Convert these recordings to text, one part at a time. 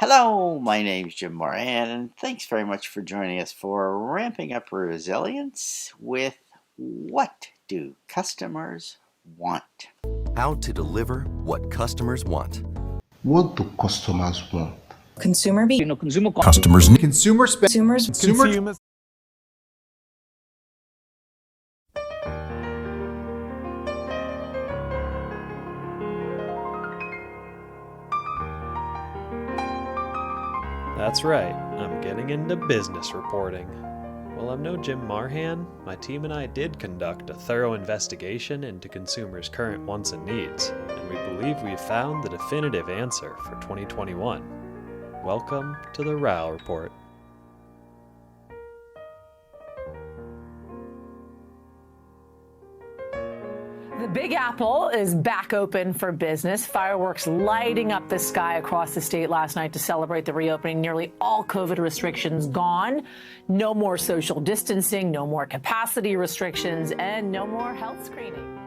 Hello, my name's Jim Moran, and thanks very much for joining us for Ramping Up Resilience with What Do Customers Want? How to deliver what customers want. What do customers want? Consumer Customers need Consumer consumers. That's right, I'm getting into business reporting. While I'm no Jim Marhan, my team and I did conduct a thorough investigation into consumers' current wants and needs, and we believe we've found the definitive answer for 2021. Welcome to the Rial Report. The Big Apple is back open for business. Fireworks lighting up the sky across the state last night to celebrate the reopening. Nearly all COVID restrictions gone. No more social distancing, no more capacity restrictions, and no more health screening.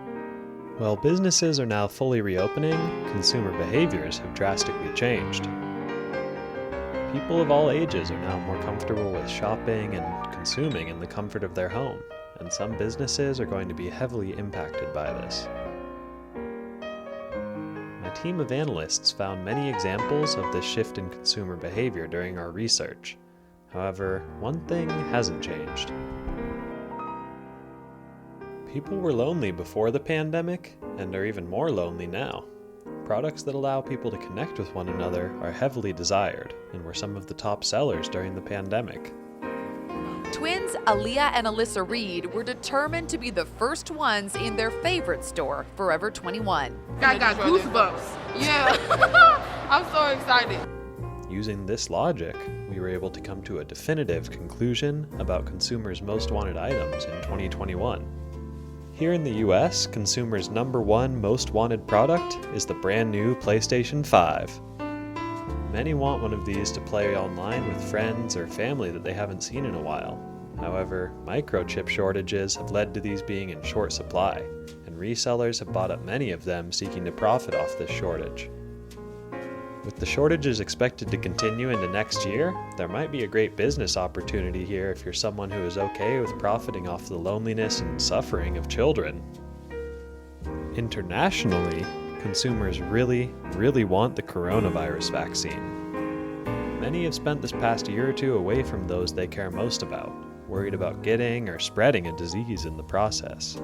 While businesses are now fully reopening, consumer behaviors have drastically changed. People of all ages are now more comfortable with shopping and consuming in the comfort of their home, and some businesses are going to be heavily impacted by this. My team of analysts found many examples of this shift in consumer behavior during our research. However, one thing hasn't changed. People were lonely before the pandemic and are even more lonely now. Products that allow people to connect with one another are heavily desired and were some of the top sellers during the pandemic. Twins Aaliyah and Alyssa Reed were determined to be the first ones in their favorite store, Forever 21. I got goosebumps. Yeah, I'm so excited. Using this logic, we were able to come to a definitive conclusion about consumers' most wanted items in 2021. Here in the US, consumers' number one most wanted product is the brand new PlayStation 5. Many want one of these to play online with friends or family that they haven't seen in a while. However, microchip shortages have led to these being in short supply, and resellers have bought up many of them seeking to profit off this shortage. With the shortages expected to continue into next year, there might be a great business opportunity here if you're someone who is okay with profiting off the loneliness and suffering of children. Internationally, consumers really want the coronavirus vaccine. Many have spent this past year or two away from those they care most about, worried about getting or spreading a disease in the process.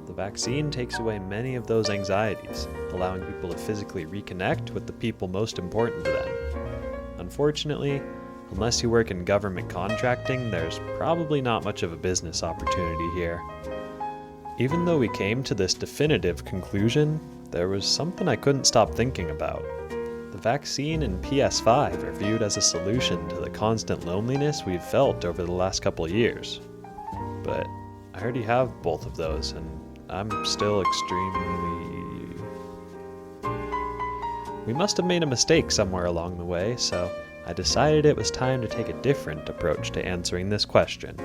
The vaccine takes away many of those anxieties, allowing people to physically reconnect with the people most important to them. Unfortunately, unless you work in government contracting, there's probably not much of a business opportunity here. Even though we came to this definitive conclusion, there was something I couldn't stop thinking about. The vaccine and PS5 are viewed as a solution to the constant loneliness we've felt over the last couple of years. But I already have both of those, and I'm still extremely... We must have made a mistake somewhere along the way, so I decided it was time to take a different approach to answering this question.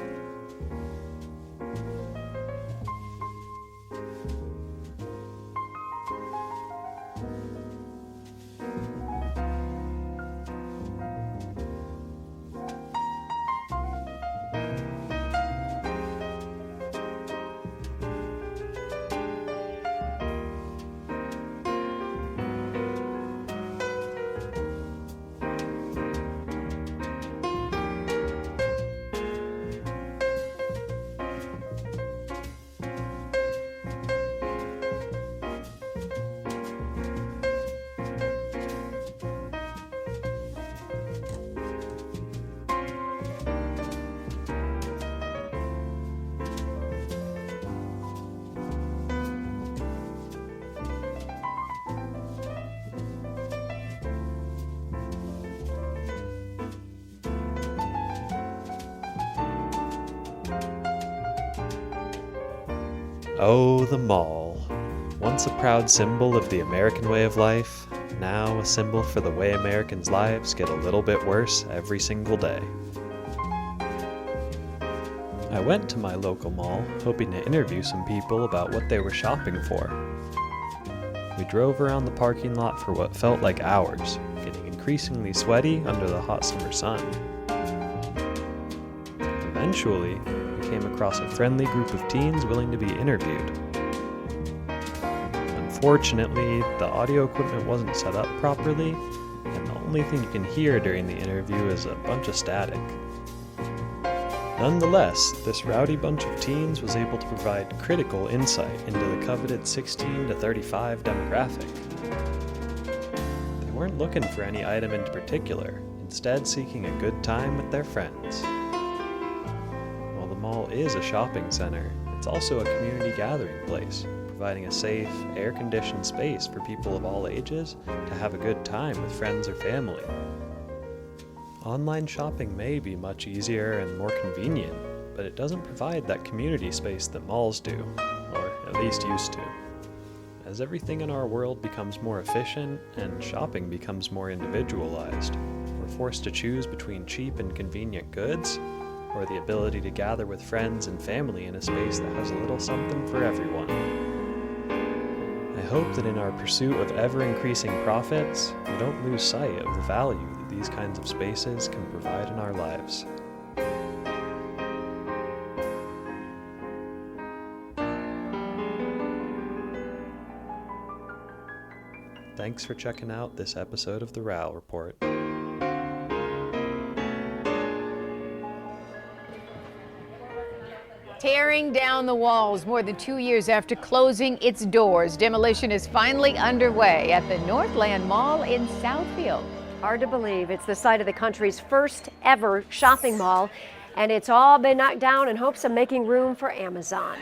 Oh, the mall. Once a proud symbol of the American way of life, now a symbol for the way Americans' lives get a little bit worse every single day. I went to my local mall, hoping to interview some people about what they were shopping for. We drove around the parking lot for what felt like hours, getting increasingly increasingly sweaty under the hot summer sun. Eventually, we came across a friendly group of teens willing to be interviewed. Unfortunately, the audio equipment wasn't set up properly, and the only thing you can hear during the interview is a bunch of static. Nonetheless, this rowdy bunch of teens was able to provide critical insight into the coveted 16 to 35 demographic. They weren't looking for any item in particular, instead seeking a good time with their friends. While the mall is a shopping center, it's also a community gathering place, providing a safe, air-conditioned space for people of all ages to have a good time with friends or family. Online shopping may be much easier and more convenient, but it doesn't provide that community space that malls do, or at least used to. As everything in our world becomes more efficient and shopping becomes more individualized, we're forced to choose between cheap and convenient goods, or the ability to gather with friends and family in a space that has a little something for everyone. I hope that in our pursuit of ever-increasing profits, we don't lose sight of the value that these kinds of spaces can provide in our lives. Thanks for checking out this episode of the Rial Report. Tearing down the walls more than 2 years after closing its doors, demolition is finally underway at the Northland Mall in Southfield. Hard to believe. It's the site of the country's first ever shopping mall, and it's all been knocked down in hopes of making room for Amazon.